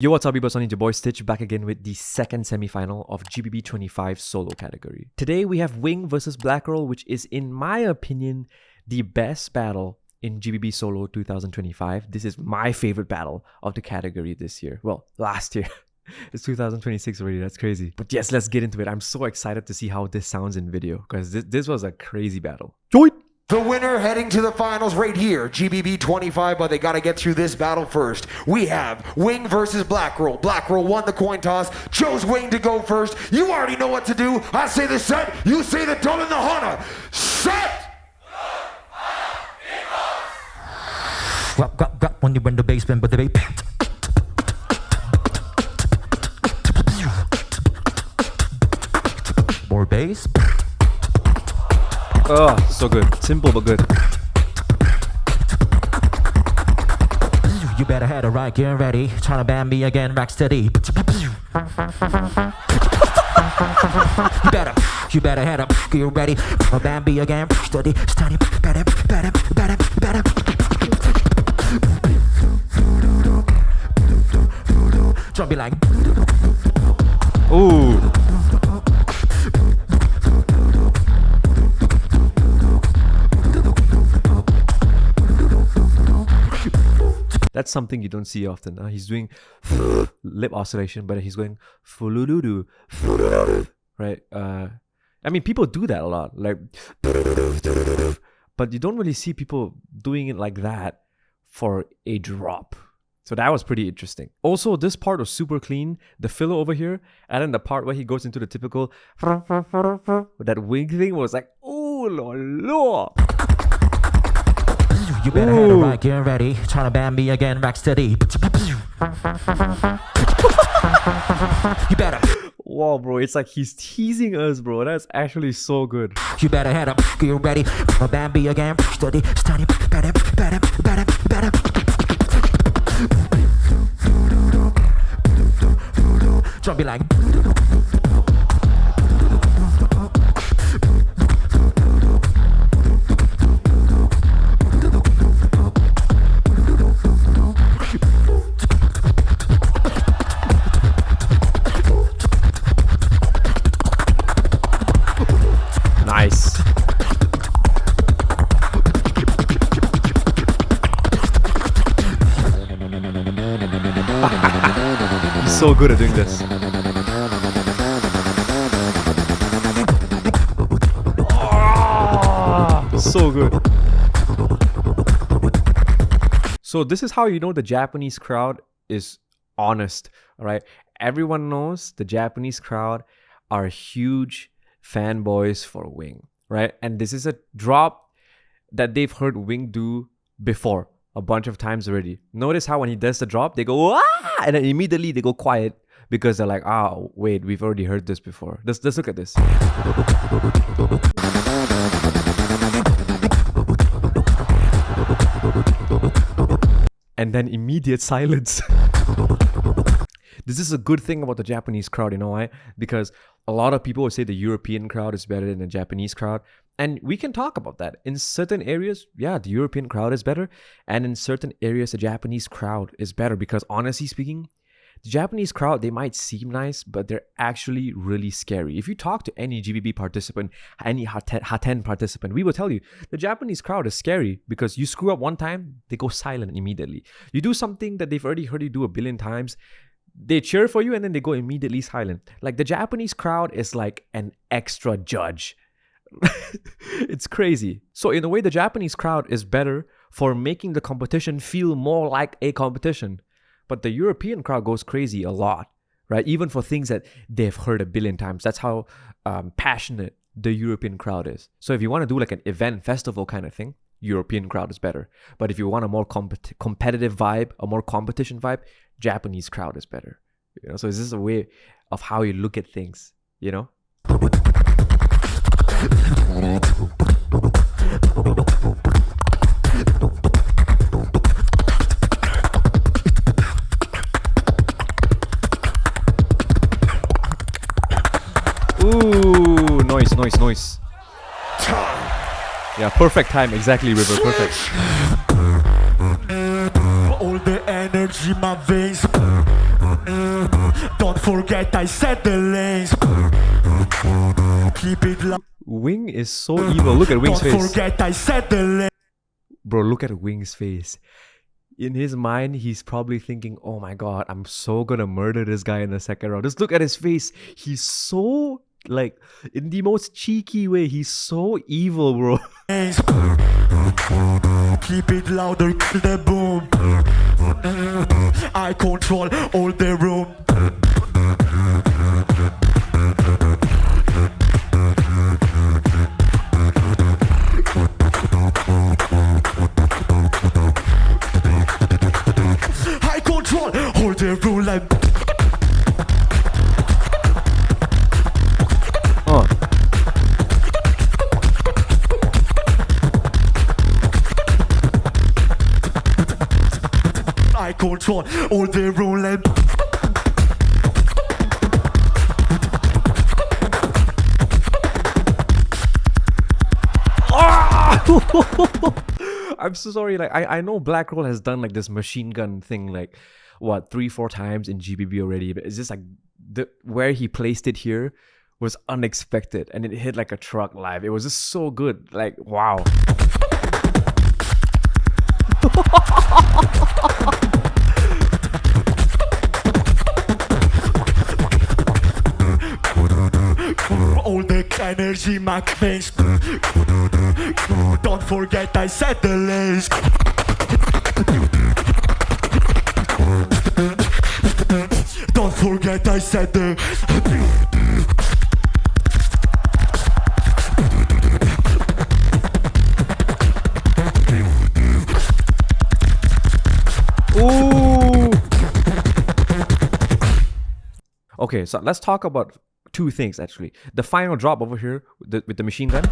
Yo, what's up, Beatbox? It's your boy Stitch back again with the second semi-final of GBB25 solo category. Today we have Wing versus Blackroll, which is, in my opinion, the best battle in GBB Solo 2025. This is my favorite battle of the category this year. Well, last year. It's 2026 already, that's crazy. But yes, let's get into it. I'm so excited to see how this sounds in video because this was a crazy battle. Join! The winner heading to the finals right here, GBB25, but they got to get through this battle first. We have Wing versus Blackroll. Blackroll won the coin toss, chose Wing to go first. You already know what to do. I say the set, you say the done in the Hana. Set! When you win the basement, but the bass. More bass. Oh, so good. Simple but good. You better have the right gear ready. Trying to ban me again, rack steady. You better have the gear ready. Ban me again, steady. Steady, better. Drop me like. Ooh. That's something you don't see often. He's doing lip oscillation, but he's going fulududu, right? I mean, people do that a lot, like, but you don't really see people doing it like that for a drop. So that was pretty interesting. Also, this part was super clean. The filler over here, and then the part where he goes into the typical that wing thing was like, oh lord. You better have the right gear ready. Trying to ban me again, rack steady. You better. Wow, bro, it's like he's teasing us, bro. That's actually so good. You better have the gear ready. Ban me again, steady. Steady, better. Drop me like. Nice. He's so good at doing this. Oh, so good. So this is how you know the Japanese crowd is honest, all right? Everyone knows the Japanese crowd are huge fanboys for Wing, right? And this is a drop that they've heard Wing do before a bunch of times already. Notice how when he does the drop, they go, ah! And then immediately they go quiet because they're like, oh, wait, we've already heard this before. Let's look at this. And then immediate silence. This is a good thing about the Japanese crowd, you know why? Because a lot of people would say the European crowd is better than the Japanese crowd. And we can talk about that. In certain areas, yeah, the European crowd is better. And in certain areas, the Japanese crowd is better. Because honestly speaking, the Japanese crowd, they might seem nice, but they're actually really scary. If you talk to any GBB participant, any Haten participant, we will tell you, the Japanese crowd is scary because you screw up one time, they go silent immediately. You do something that they've already heard you do a billion times, they cheer for you and then they go immediately silent. Like the Japanese crowd is like an extra judge. It's crazy. So in a way, the Japanese crowd is better for making the competition feel more like a competition. But the European crowd goes crazy a lot, right? Even for things that they've heard a billion times. That's how passionate the European crowd is. So if you want to do like an event, festival kind of thing, European crowd is better. But if you want a more competitive vibe, a more competition vibe, Japanese crowd is better. You know, so it's just a way of how you look at things, you know? Ooh, noise. Yeah, perfect time. Exactly, River. Perfect. All the energy, my veins. Don't forget I set the lanes. Keep it low. Wing is so evil. Look at Wing's Don't face. forget I set the lanes. Bro, look at Wing's face. In his mind, he's probably thinking, oh my god, I'm so gonna murder this guy in the second round. Just look at his face. He's so, like, in the most cheeky way, he's so evil, bro. Keep it louder, the boom. I control all the room. I control all the room like. I control all the room like. I'm so sorry. Like, I know Blackroll has done like this machine gun thing, like what 3-4 times in GBB already, but it's just like where he placed it here was unexpected, and it hit like a truck live. It was just so good. Like, wow. All the energy, my face. Don't forget I set the lanes. Don't forget I set the. Ooh. Okay, so let's talk about two things actually. The final drop over here with the machine gun.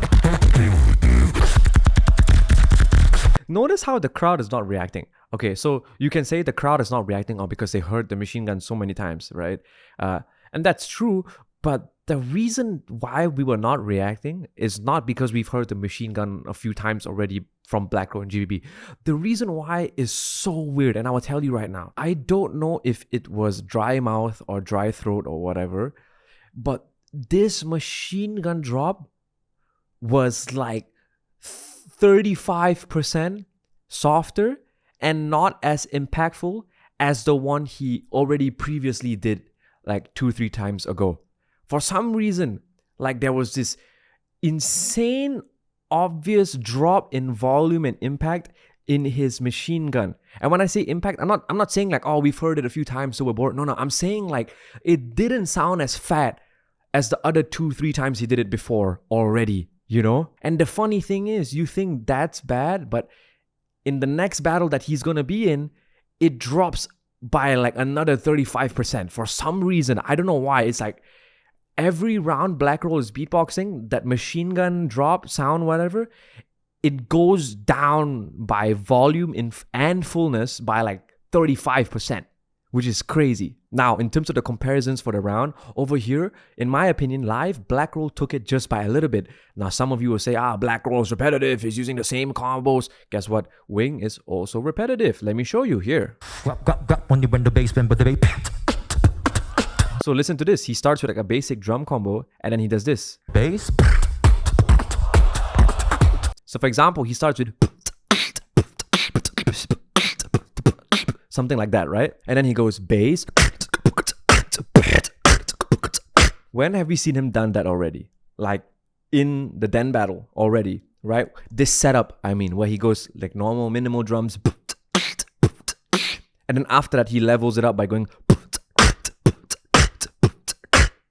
Notice how the crowd is not reacting. Okay, so you can say the crowd is not reacting because they heard the machine gun so many times, right? And that's true, but the reason why we were not reacting is not because we've heard the machine gun a few times already from Blackroll and GBB. The reason why is so weird, and I will tell you right now. I don't know if it was dry mouth or dry throat or whatever, but this machine gun drop was like 35% softer and not as impactful as the one he already previously did like 2-3 times ago. For some reason, like there was this insane obvious drop in volume and impact in his machine gun. And when I say impact, I'm not saying like, oh, we've heard it a few times so we're bored. No, I'm saying like it didn't sound as fat as the other 2-3 times he did it before already, you know? And the funny thing is, you think that's bad, but in the next battle that he's gonna be in, it drops by like another 35%. For some reason, I don't know why. It's like every round Blackroll is beatboxing, that machine gun drop, sound, whatever, it goes down by volume and fullness by like 35%, which is crazy. Now, in terms of the comparisons for the round, over here, in my opinion, live, Blackroll took it just by a little bit. Now, some of you will say, Blackroll is repetitive, he's using the same combos. Guess what? Wing is also repetitive. Let me show you here. When you in the basement, but the bass. So listen to this. He starts with like a basic drum combo, and then he does this. Bass. So for example, he starts with something like that, right? And then he goes bass. When have we seen him done that already? Like in the Den battle already, right? This setup, I mean, where he goes like normal minimal drums, and then after that he levels it up by going.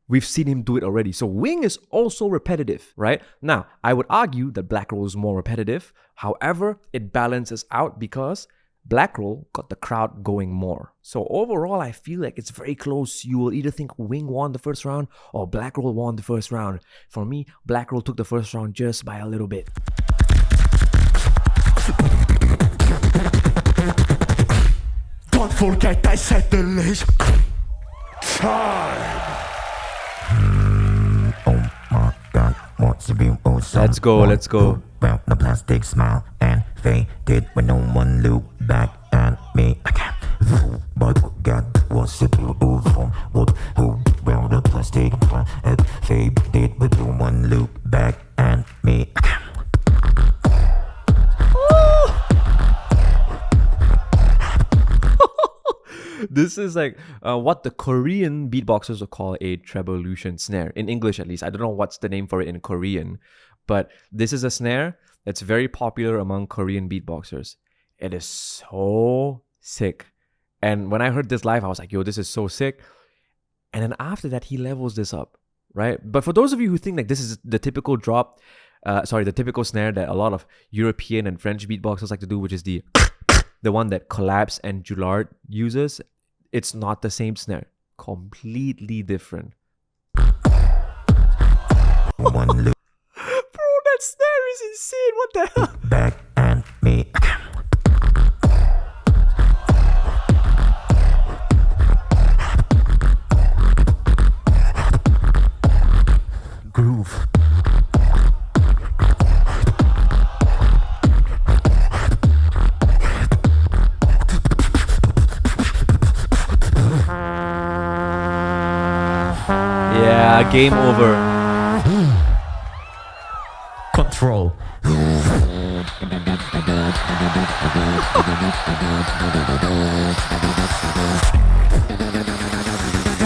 We've seen him do it already. So Wing is also repetitive, right? Now, I would argue that Blackroll is more repetitive. However, it balances out because Blackroll got the crowd going more. So overall, I feel like it's very close. You will either think Wing won the first round or Blackroll won the first round. For me, Blackroll took the first round just by a little bit. Don't forget I set the lace. Time. Oh my God, what's the view? Let's go, let's go. Well, the plastic smile and faded when no one looked back at me again. But God was possible from what who round the plastic and faded with the one loop back and me. This is like what the Korean beatboxers would call a trevolution snare. In English, at least. I don't know what's the name for it in Korean. But this is a snare that's very popular among Korean beatboxers. It is so sick. And when I heard this live, I was like, yo, this is so sick. And then after that, he levels this up, right? But for those of you who think like this is the typical drop, the typical snare that a lot of European and French beatboxers like to do, which is the one that Collapse and Joulard uses, it's not the same snare. Completely different. One loop Bro, that snare is insane. What the hell? back and me. Groove. Yeah, game over. Control.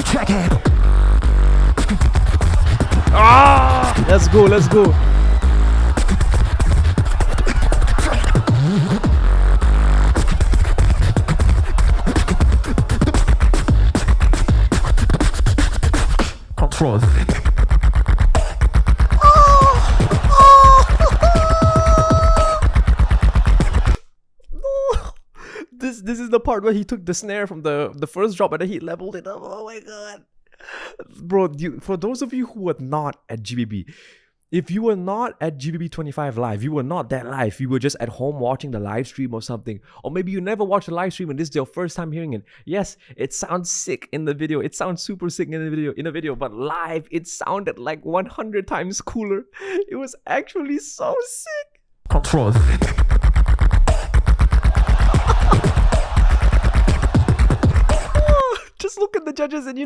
Check it. Ah! Let's go, let's go. Control. This is the part where he took the snare from the first drop and then he leveled it up. Oh my god. Bro, for those of you who were not at GBB, if you were not at GBB25 live, you were not that live, you were just at home watching the live stream or something, or maybe you never watched a live stream and this is your first time hearing it. Yes, it sounds sick in the video. It sounds super sick in the video, but live, it sounded like 100 times cooler. It was actually so sick. Control. Just look at the judges and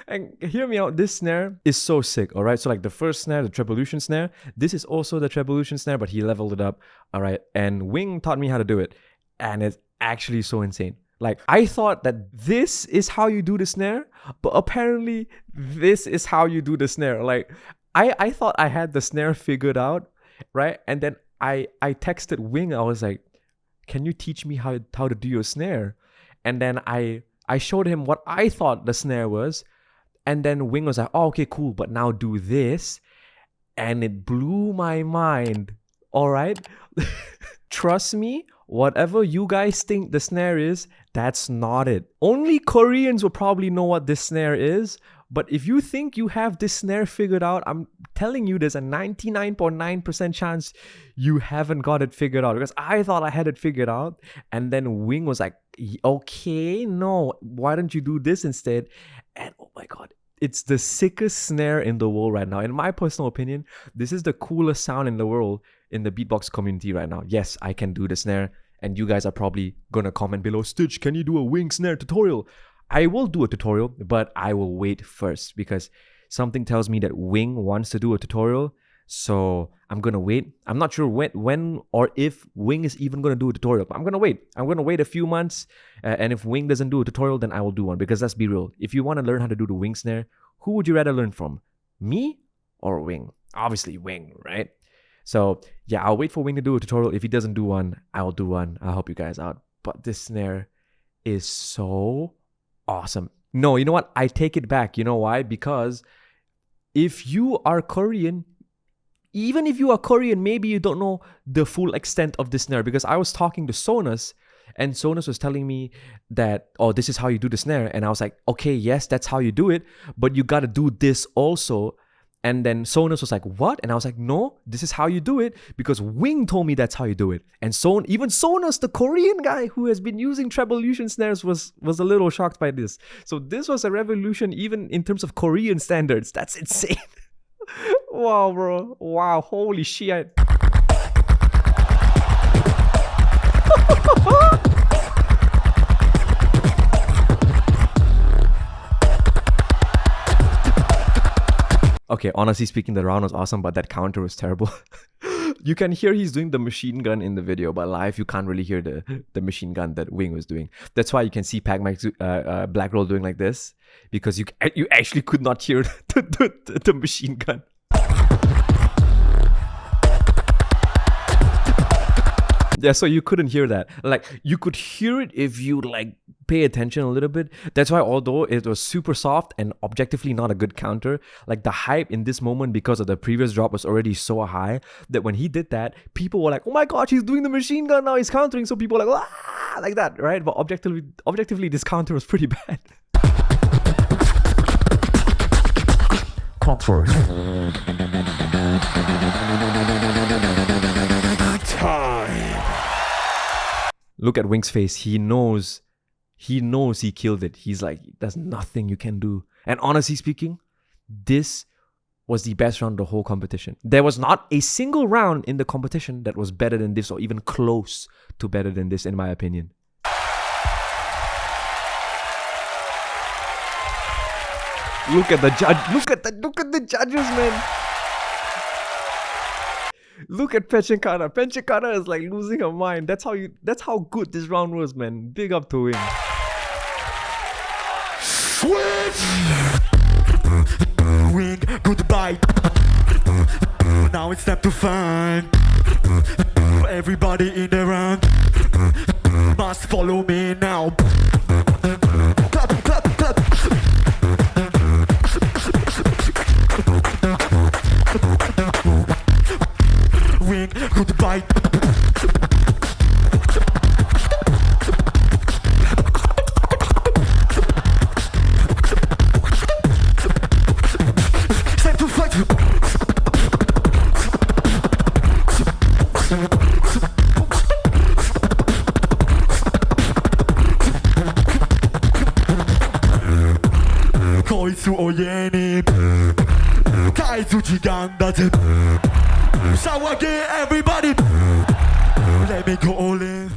and hear me out. This snare is so sick, all right? So like the first snare, the trevolution snare, this is also the trevolution snare, but he leveled it up, all right? And Wing taught me how to do it, and it's actually so insane. Like, I thought that this is how you do the snare, but apparently this is how you do the snare. Like, I thought I had the snare figured out, right? And then I texted Wing. I was like, can you teach me how to do your snare? And then I showed him what I thought the snare was. And then Wing was like, oh, okay, cool. But now do this. And it blew my mind. All right. Trust me, whatever you guys think the snare is, that's not it. Only Koreans will probably know what this snare is. But if you think you have this snare figured out, I'm telling you there's a 99.9% chance you haven't got it figured out. Because I thought I had it figured out. And then Wing was like, okay, no, why don't you do this instead? And oh my god, it's the sickest snare in the world right now. In my personal opinion, this is the coolest sound in the world in the beatbox community right now. Yes, I can do the snare. And you guys are probably gonna comment below, Stitch, can you do a Wing snare tutorial? I will do a tutorial, but I will wait first because something tells me that Wing wants to do a tutorial. So I'm going to wait. I'm not sure when or if Wing is even going to do a tutorial, but I'm going to wait. I'm going to wait a few months. And if Wing doesn't do a tutorial, then I will do one. Because let's be real. If you want to learn how to do the Wing snare, who would you rather learn from? Me or Wing? Obviously Wing, right? So yeah, I'll wait for Wing to do a tutorial. If he doesn't do one, I'll do one. I'll help you guys out. But this snare is so awesome. No, you know what? I take it back. You know why? Because if you are Korean, even if you are Korean, maybe you don't know the full extent of this snare. Because I was talking to Sonus, and Sonus was telling me that, oh, this is how you do the snare. And I was like, okay, yes, that's how you do it. But you got to do this also. And then Sonus was like, what? And I was like, no, this is how you do it because Wing told me that's how you do it. And even Sonus, the Korean guy who has been using trevolution snares, was a little shocked by this. So this was a revolution even in terms of Korean standards. That's insane. Wow, bro. Wow, holy shit. Okay, honestly speaking, the round was awesome, but that counter was terrible. You can hear he's doing the machine gun in the video, but live you can't really hear the machine gun that Wing was doing. That's why you can see Blackroll doing like this, because you actually could not hear the machine gun. Yeah, so you couldn't hear that. Like, you could hear it if you like pay attention a little bit. That's why, although it was super soft and objectively not a good counter, like the hype in this moment because of the previous drop was already so high that when he did that, people were like, oh my gosh, he's doing the machine gun now, he's countering. So people were like, ah, like that, right? But objectively, this counter was pretty bad. Contours. Time. Look at Wing's face. He knows he killed it. He's like, there's nothing you can do. And honestly speaking, this was the best round of the whole competition. There was not a single round in the competition that was better than this or even close to better than this, in my opinion. Look at the judge. Look at the judges, man. Look at Penchikana. Penchikana is like losing her mind. That's how good this round was, man. Big up to him. Switch! Wing, goodbye. Now it's time to find everybody in the round. Must follow me now. Clap, clap, clap. Wing, goodbye. Time to fight. Koitsu oyeni Kaizu jigandate Sawage everybody Let me go all in.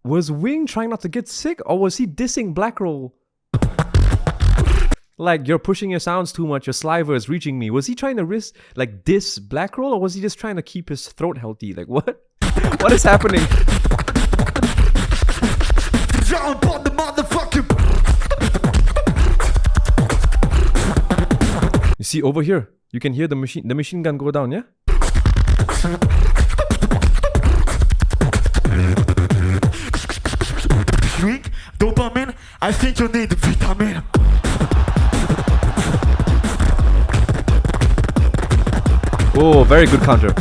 Was Wing trying not to get sick, or was he dissing Blackroll? Like, you're pushing your sounds too much, your saliva is reaching me. Was he trying to diss Blackroll, or was he just trying to keep his throat healthy? Like, what? What is happening? Jump on the motherfucking. You see, over here, you can hear the machine gun go down, yeah? Drink dopamine. I think you need vitamin. Oh, very good counter.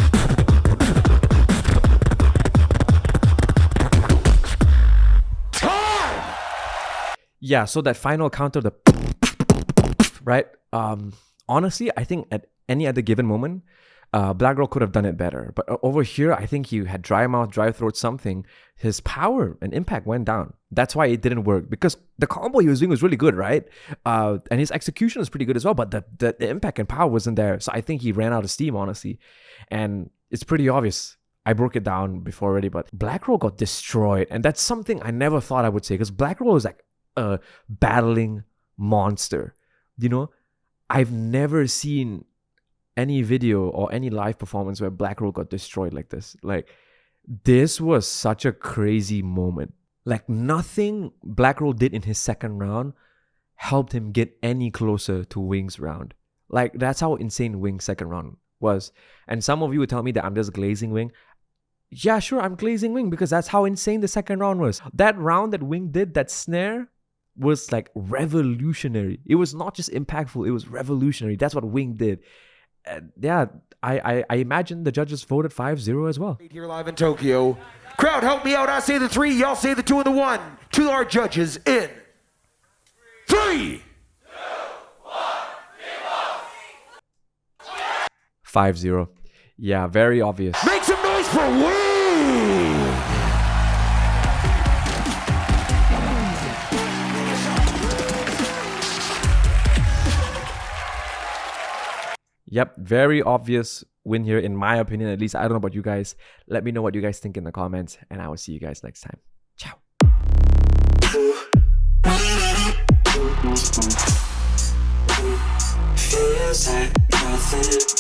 Time! Yeah, so that final counter, the right? Honestly, I think at any other given moment, Blackroll could have done it better. But over here, I think he had dry mouth, dry throat, something. His power and impact went down. That's why it didn't work. Because the combo he was doing was really good, right? And his execution was pretty good as well. But the impact and power wasn't there. So I think he ran out of steam, honestly. And it's pretty obvious. I broke it down before already. But Blackroll got destroyed. And that's something I never thought I would say. Because Blackroll is like a battling monster. You know? I've never seen any video or any live performance where Blackroll got destroyed like this. Like, this was such a crazy moment. Like, nothing Blackroll did in his second round helped him get any closer to Wing's round. Like, that's how insane Wing's second round was. And some of you would tell me that I'm just glazing Wing. Yeah, sure, I'm glazing Wing because that's how insane the second round was. That round that Wing did, that snare, was like revolutionary. It was not just impactful, it was revolutionary. That's what Wing did. Yeah, I imagine the judges voted 5-0 as well. Here live in Tokyo. Crowd, help me out. I say the 3, y'all say the 2 and the 1. To our judges in 3, 2, 1, 5-0. Yeah, very obvious. Make some noise for Wing! Yep, very obvious win here, in my opinion. At least I don't know about you guys. Let me know what you guys think in the comments, and I will see you guys next time. Ciao. Feels like nothing